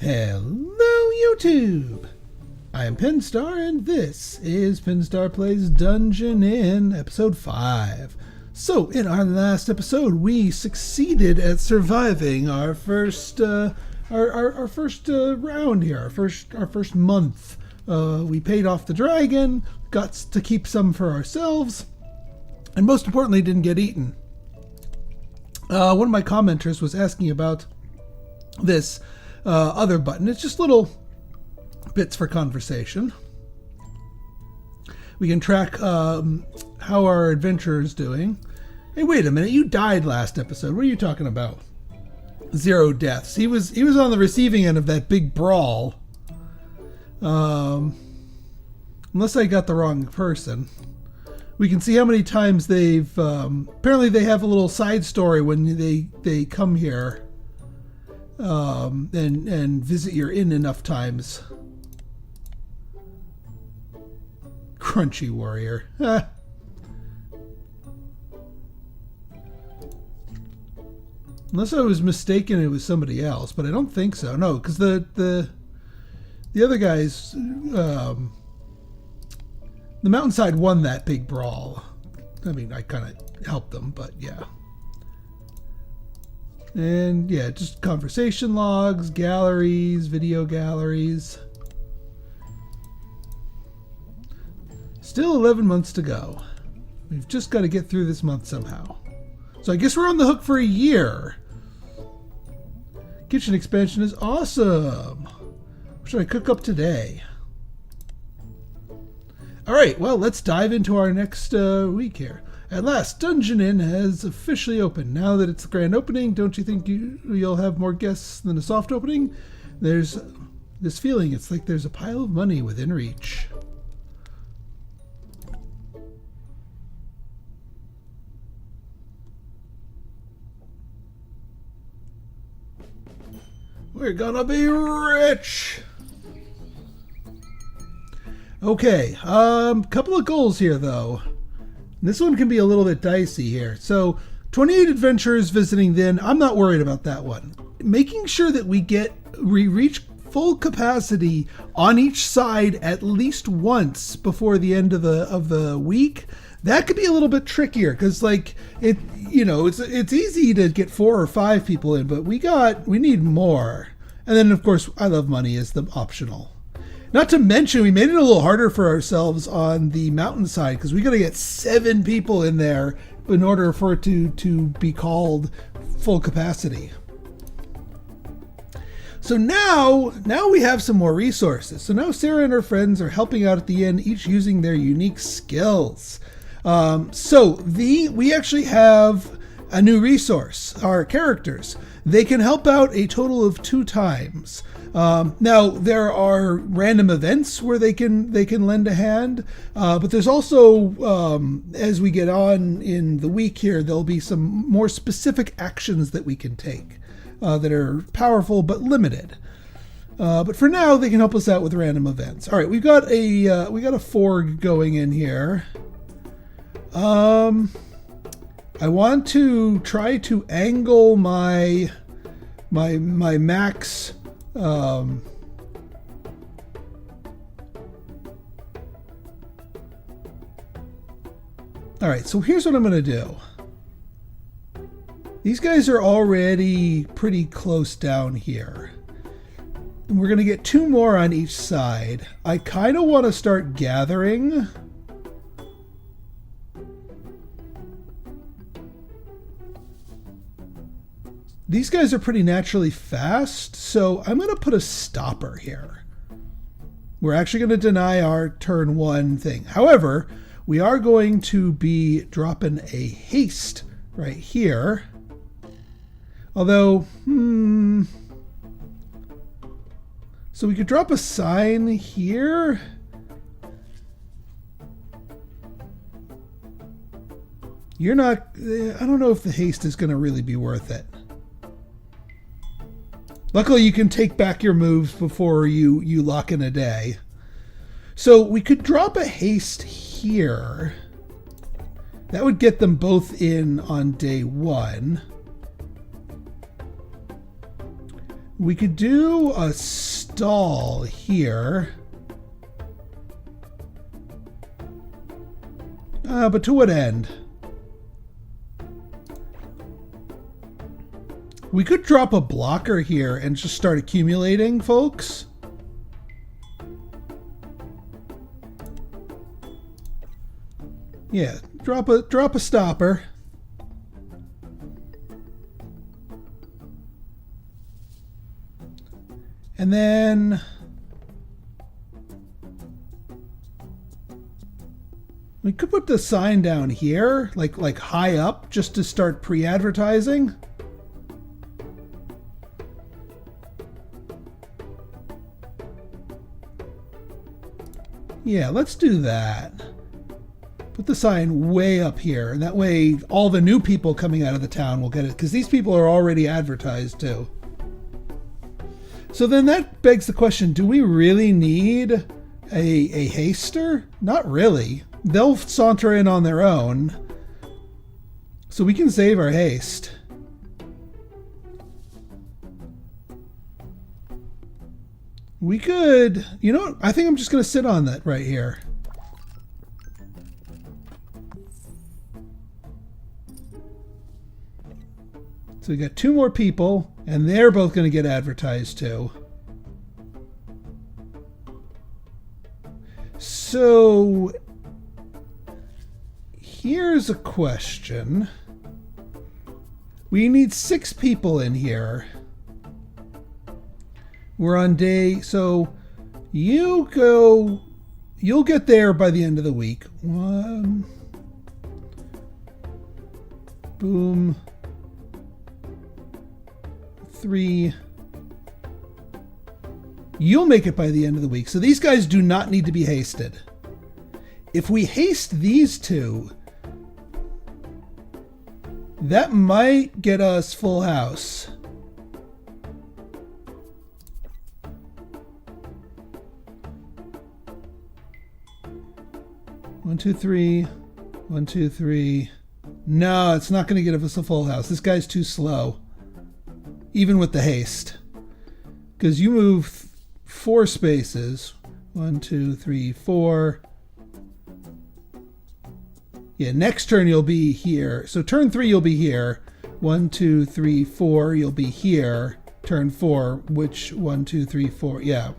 Hello YouTube! I am Pinstar and this is Pinstar Plays Dungeon in episode 5. So in our last episode we succeeded at surviving our first round here, our first month. We paid off the dragon, got to keep some for ourselves, and most importantly didn't get eaten. One of my commenters was asking about this other button. It's just little bits for conversation. We can track how our adventurer is doing. Hey, wait a minute! You died last episode. What are you talking about? 0 deaths. He was on the receiving end of that big brawl. Unless I got the wrong person. We can see how many times they've. Apparently, they have a little side story when they come here. And visit your inn enough times. Crunchy warrior. Unless I was mistaken, it was somebody else, but I don't think so. No, because the other guys, the mountainside won that big brawl. I mean, I kind of helped them, but yeah. And yeah, just conversation logs, galleries, video galleries. Still 11 months to go. We've just got to get through this month somehow. So I guess we're on the hook for a year. Kitchen expansion is awesome. What should I cook up today? All right, well, let's dive into our next week here. At last, Dungeon Inn has officially opened. Now that it's the grand opening, don't you think you'll have more guests than a soft opening? There's this feeling, it's like there's a pile of money within reach. We're gonna be rich! Okay, couple of goals here though. This one can be a little bit dicey here. So 28 adventurers visiting then, I'm not worried about that one. Making sure that we reach full capacity on each side at least once before the end of the week, that could be a little bit trickier because it's easy to get 4 or 5 people in, but we need more. And then of course I love money as the optional. Not to mention, we made it a little harder for ourselves on the mountainside because we got to get 7 people in there in order for it to be called full capacity. So now we have some more resources. So now Sarah and her friends are helping out at the inn, each using their unique skills. We actually have a new resource, our characters. They can help out a total of 2 times. Now there are random events where they can lend a hand, but there's also as we get on in the week here, there'll be some more specific actions that we can take that are powerful but limited. But for now, they can help us out with random events. All right, we got a forge going in here. I want to try to angle my max. All right, so here's what I'm going to do. These guys are already pretty close down here. And we're going to get 2 more on each side. I kind of want to start gathering. These guys are pretty naturally fast, so I'm going to put a stopper here. We're actually going to deny our turn 1 thing. However, we are going to be dropping a haste right here. Although, so we could drop a sign here. I don't know if the haste is going to really be worth it. Luckily, you can take back your moves before you lock in a day. So we could drop a haste here. That would get them both in on day 1. We could do a stall here. But to what end? We could drop a blocker here and just start accumulating, folks. Yeah, drop a stopper. And then we could put the sign down here, like high up, just to start pre-advertising. Yeah, let's do that. Put the sign way up here, and that way all the new people coming out of the town will get it, because these people are already advertised too. So then that begs the question, do we really need a haster? Not really. They'll saunter in on their own. So we can save our haste. We could, you know what? I think I'm just going to sit on that right here. So we got 2 more people, and they're both going to get advertised too. So here's a question. We need 6 people in here. We're on day, so you'll get there by the end of the week. 1, boom, 3. You'll make it by the end of the week. So these guys do not need to be hasted. If we haste these 2, that might get us full house. One, two, three. 1, 2, 3. No, it's not going to get us a full house. This guy's too slow. Even with the haste. Because you move 4 spaces. 1, 2, 3, 4. Yeah, next turn you'll be here. So turn 3 you'll be here. 1, 2, 3, 4 you'll be here. Turn 4, which 1, 2, 3, 4. Yeah.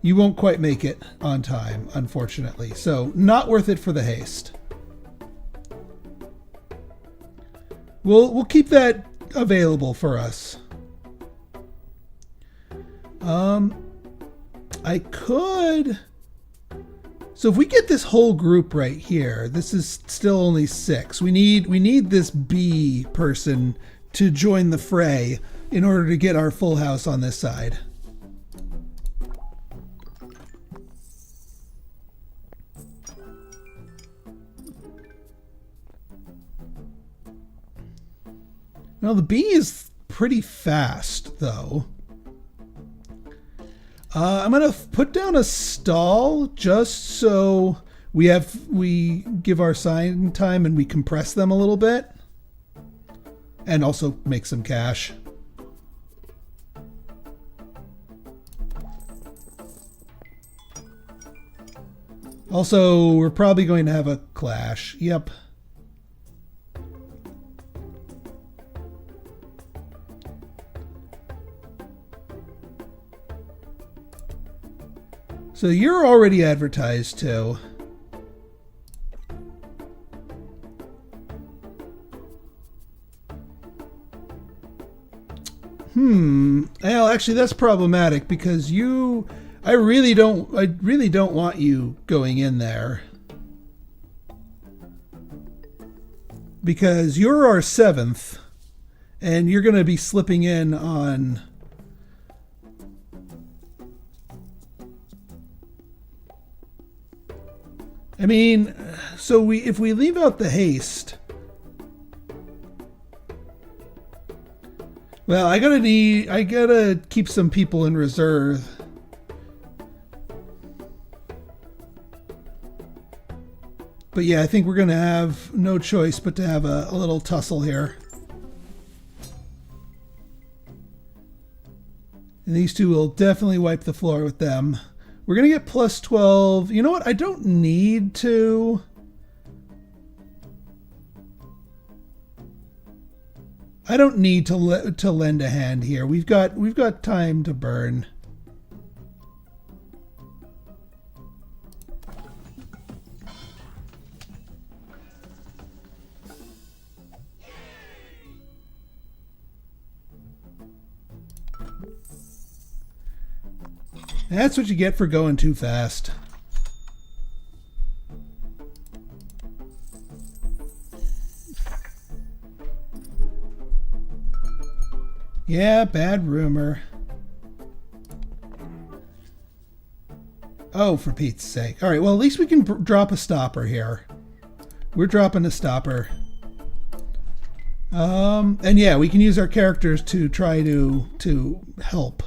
You won't quite make it on time, unfortunately. So not worth it for the haste. We'll keep that available for us. I could. So if we get this whole group right here, this is still only 6. We need this B person to join the fray in order to get our full house on this side. Now the bee is pretty fast, though. I'm gonna put down a stall just so we give our sign time and we compress them a little bit, and also make some cash. Also, we're probably going to have a clash. Yep. So you're already advertised too. Well, actually that's problematic because I really don't want you going in there. Because you're our 7th and you're going to be slipping in on I mean, so if we leave out the haste, well, I gotta keep some people in reserve. But yeah, I think we're gonna have no choice but to have a little tussle here. And these two will definitely wipe the floor with them. We're going to get plus 12. You know what? I don't need to. I don't need to lend a hand here. We've got time to burn. That's what you get for going too fast. Yeah, bad rumor. Oh, for Pete's sake. All right, well, at least we can drop a stopper here. We're dropping a stopper. And yeah, we can use our characters to try to help.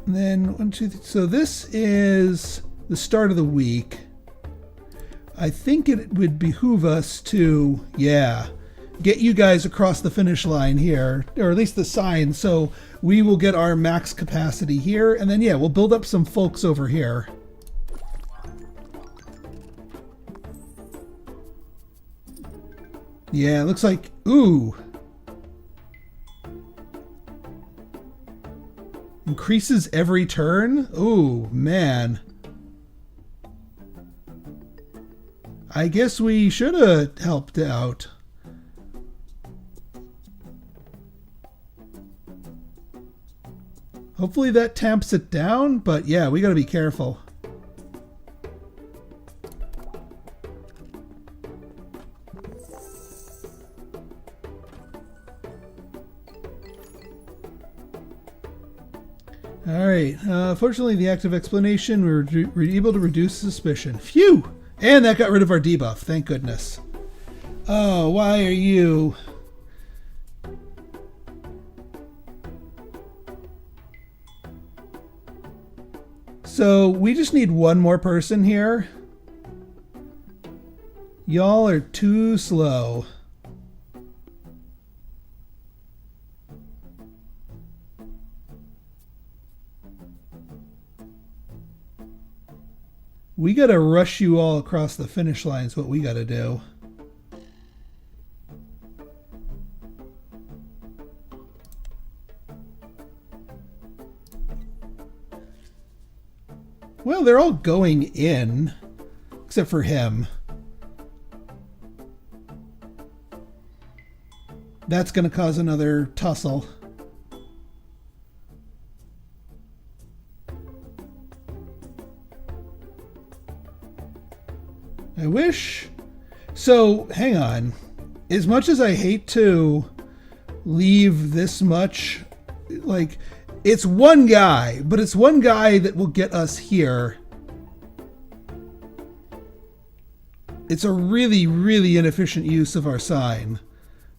Then 1, 2, 3. So this is the start of the week. I think it would behoove us to, get you guys across the finish line here, or at least the sign. So we will get our max capacity here, and then we'll build up some folks over here. Yeah, it looks like, ooh. Increases every turn? Ooh, man. I guess we should have helped out. Hopefully that tamps it down, but yeah, we gotta be careful. Alright, fortunately the active explanation, we're able to reduce suspicion. Phew! And that got rid of our debuff, thank goodness. Oh, why are you... So, we just need one more person here. Y'all are too slow. We gotta rush you all across the finish line is what we gotta do. Well, they're all going in, except for him. That's gonna cause another tussle. I wish. So, hang on. As much as I hate to leave this much, like, it's one guy, but it's one guy that will get us here. It's a really, really inefficient use of our sign,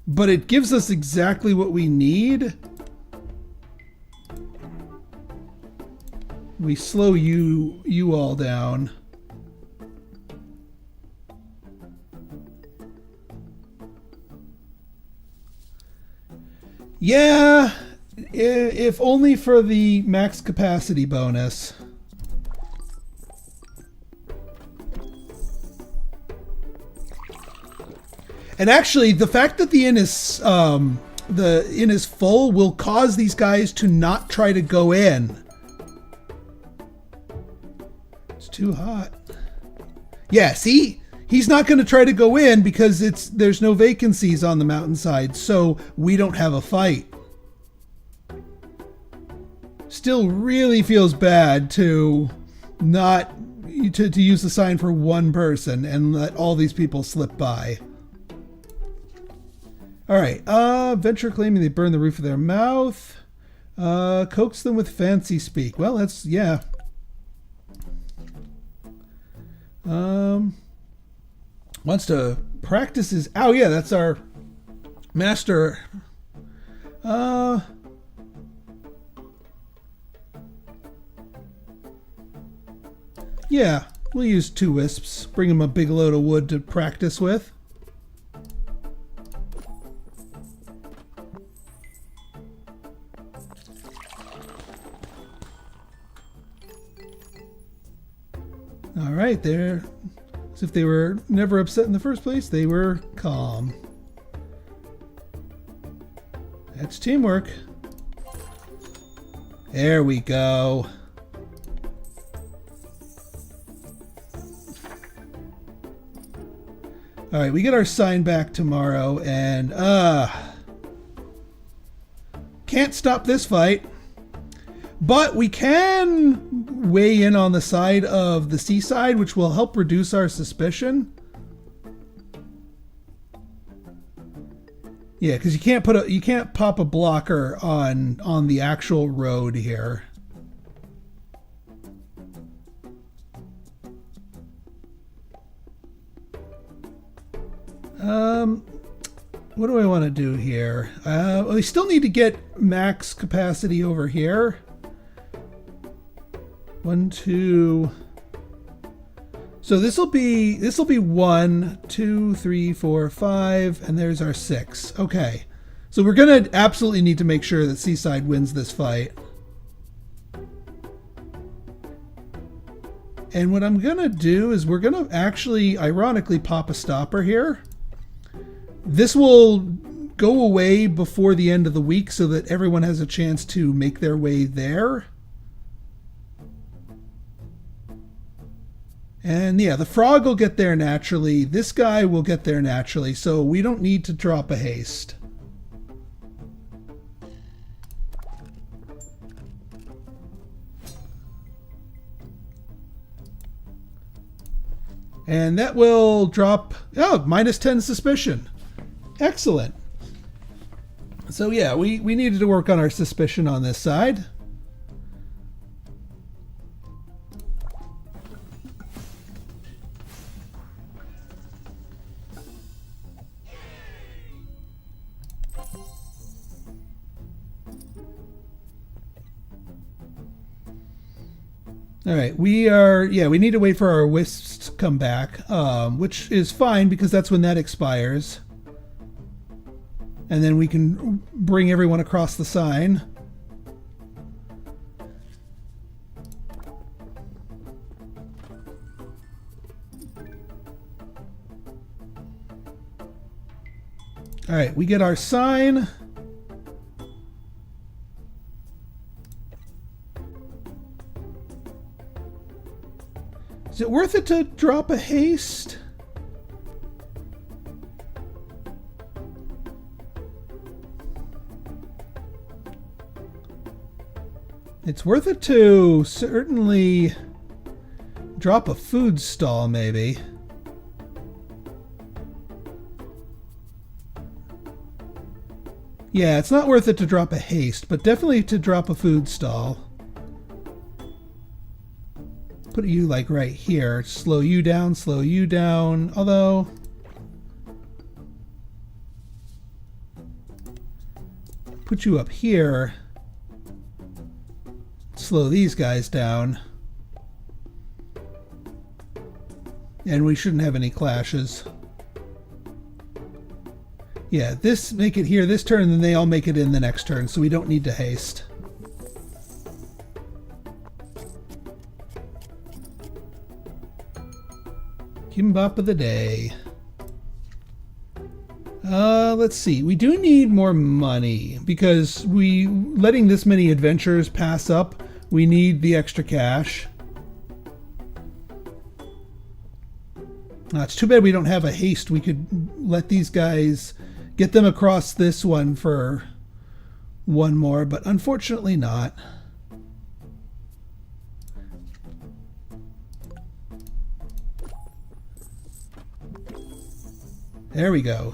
but it gives us exactly what we need. We slow you all down. Yeah, if only for the max capacity bonus. And actually, the fact that the inn is full will cause these guys to not try to go in. It's too hot. Yeah, see? He's not going to try to go in because there's no vacancies on the mountainside, so we don't have a fight. Still really feels bad to not to use the sign for one person and let all these people slip by. All right, venture claiming they burn the roof of their mouth. Coax them with fancy speak. Well, that's, yeah. Wants to practice his... Oh, yeah, that's our master. Yeah, we'll use 2 wisps. Bring him a big load of wood to practice with. All right, they're as if they were never upset in the first place. They were calm. That's teamwork. There we go. All right, we get our sign back tomorrow, and can't stop this fight. But we can weigh in on the side of the seaside, which will help reduce our suspicion. Yeah, because you can't pop a blocker on the actual road here. What do I want to do here? We still need to get max capacity over here. 1, 2. So this will be 1, 2, 3, 4, 5, and there's our 6. Okay, so we're gonna absolutely need to make sure that Seaside wins this fight. And what I'm gonna do is we're gonna actually, ironically, pop a stopper here. This will go away before the end of the week so that everyone has a chance to make their way there. And yeah, the frog will get there naturally. This guy will get there naturally, so we don't need to drop a haste. And that will drop, minus 10 suspicion. Excellent. So yeah, we needed to work on our suspicion on this side. All right, we need to wait for our wisps to come back, which is fine because that's when that expires. And then we can bring everyone across the sign. All right, we get our sign. Is it worth it to drop a haste? It's worth it to certainly drop a food stall, maybe. Yeah, it's not worth it to drop a haste, but definitely to drop a food stall. Put you like right here. Slow you down, although put you up here. Slow these guys down. And we shouldn't have any clashes. Yeah, this make it here this turn, and then they all make it in the next turn, so we don't need to haste. Kimbap of the day. Let's see. We do need more money because letting this many adventures pass up, we need the extra cash. It's too bad we don't have a haste. We could let these guys get them across this one for one more, but unfortunately not. There we go.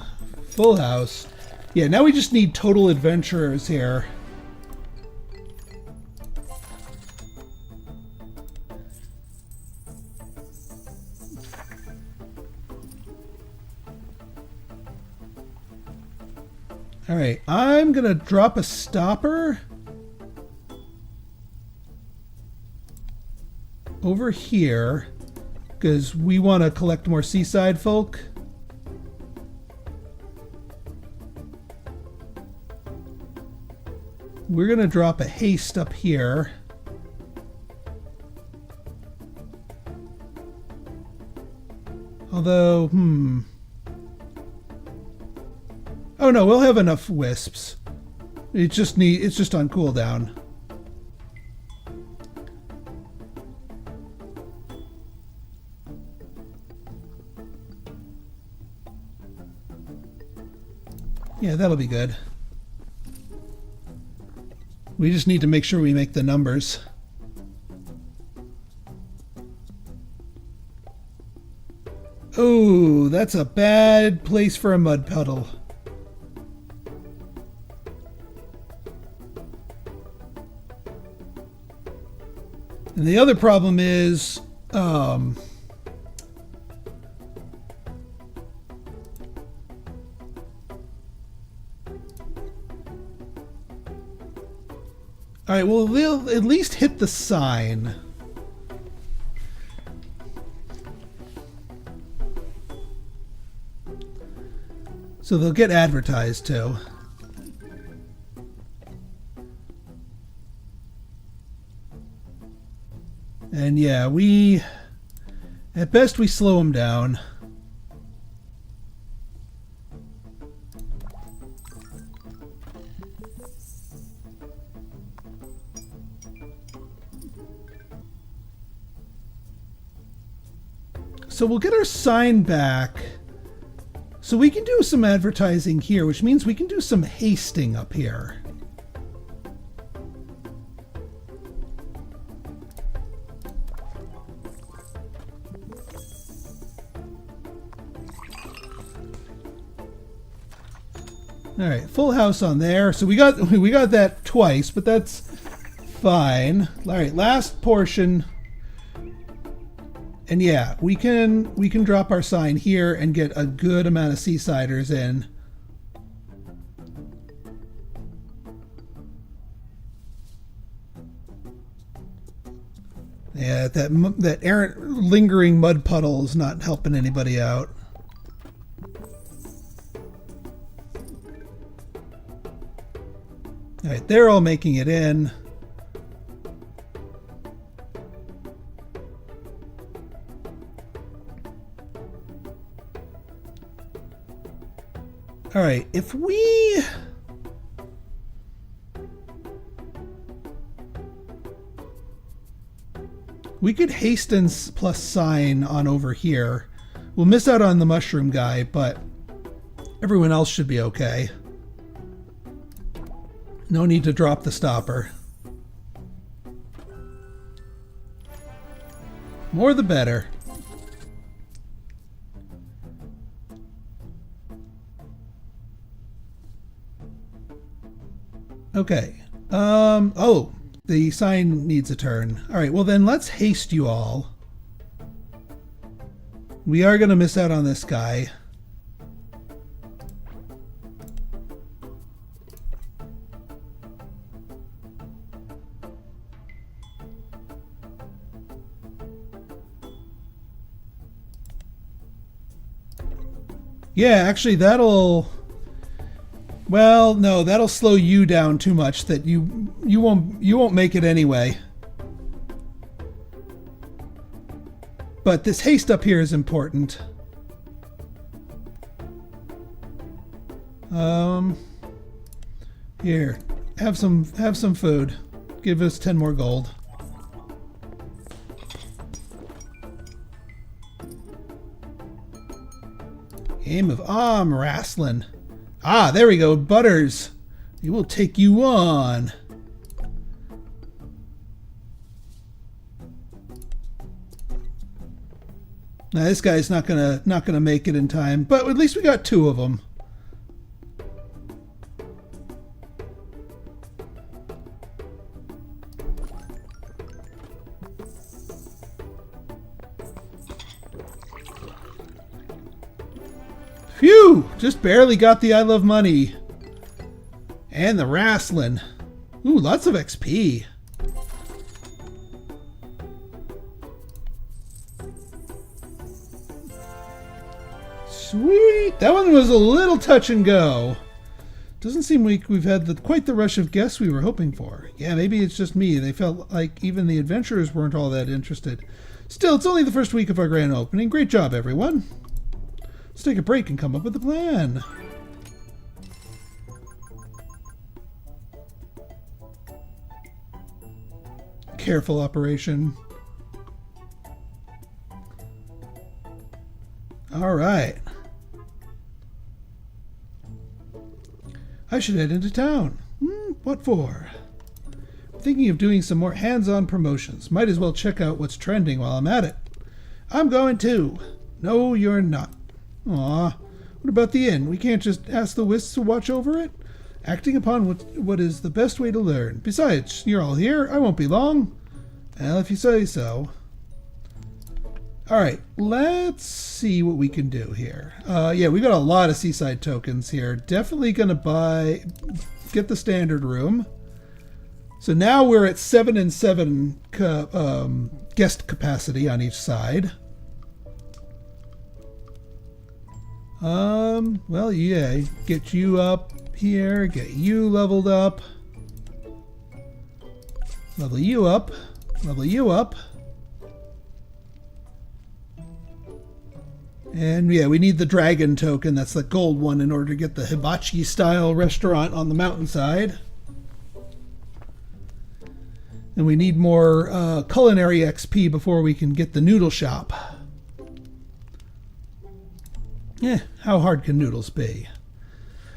Full house. Yeah, now we just need total adventurers here. All right, I'm gonna drop a stopper over here because we want to collect more seaside folk. We're gonna drop a haste up here. Although, oh no, we'll have enough wisps. It's just on cooldown. Yeah, that'll be good. We just need to make sure we make the numbers. Oh, that's a bad place for a mud puddle. And the other problem is, alright, well, they'll at least hit the sign. So they'll get advertised too. And yeah, at best we slow them down. So we'll get our sign back. So we can do some advertising here, which means we can do some hasting up here. All right, full house on there. So we got that twice, but that's fine. All right, last portion. And yeah, we can drop our sign here and get a good amount of Seasiders in. Yeah, that errant lingering mud puddle is not helping anybody out. All right, they're all making it in. All right, if we could hasten plus sign on over here. We'll miss out on the mushroom guy, but everyone else should be okay. No need to drop the stopper. More the better. Okay. Oh, the sign needs a turn. All right, well then let's haste you all. We are going to miss out on this guy. Yeah, actually that'll... Well, no, that'll slow you down too much that you won't make it anyway. But this haste up here is important. Here, have some food. Give us 10 more gold. Game of arm wrestling. Ah, there we go, Butters. We will take you on. Now this guy's not gonna make it in time, but at least we got 2 of them. Phew! Just barely got the I love money. And the wrestling. Ooh, lots of XP. Sweet! That one was a little touch and go. Doesn't seem like we've had quite the rush of guests we were hoping for. Yeah, maybe it's just me. They felt like even the adventurers weren't all that interested. Still, it's only the first week of our grand opening. Great job, everyone. Let's take a break and come up with a plan. Careful operation. All right. I should head into town. What for? I'm thinking of doing some more hands-on promotions. Might as well check out what's trending while I'm at it. I'm going too. No, you're not. Aw. What about the inn? We can't just ask the Wisps to watch over it? Acting upon what is the best way to learn. Besides, you're all here. I won't be long. Well, if you say so. Alright, let's see what we can do here. Yeah, we got a lot of seaside tokens here. Definitely going to get the standard room. So now we're at 7 and 7 guest capacity on each side. Well, yeah, get you up here, get you leveled up. Level you up, level you up. And yeah, we need the dragon token, that's the gold one, in order to get the hibachi style restaurant on the mountainside. And we need more culinary XP before we can get the noodle shop. Yeah, how hard can noodles be?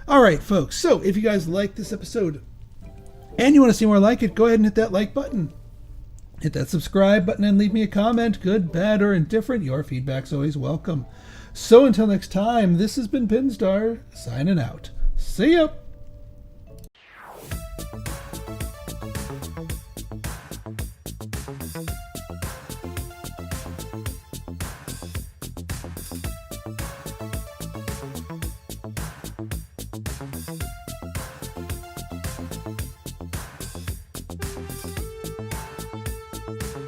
Alright folks, so if you guys like this episode and you want to see more like it, go ahead and hit that like button. Hit that subscribe button and leave me a comment, good, bad, or indifferent. Your feedback's always welcome. So until next time, this has been Pinstar, signing out. See ya!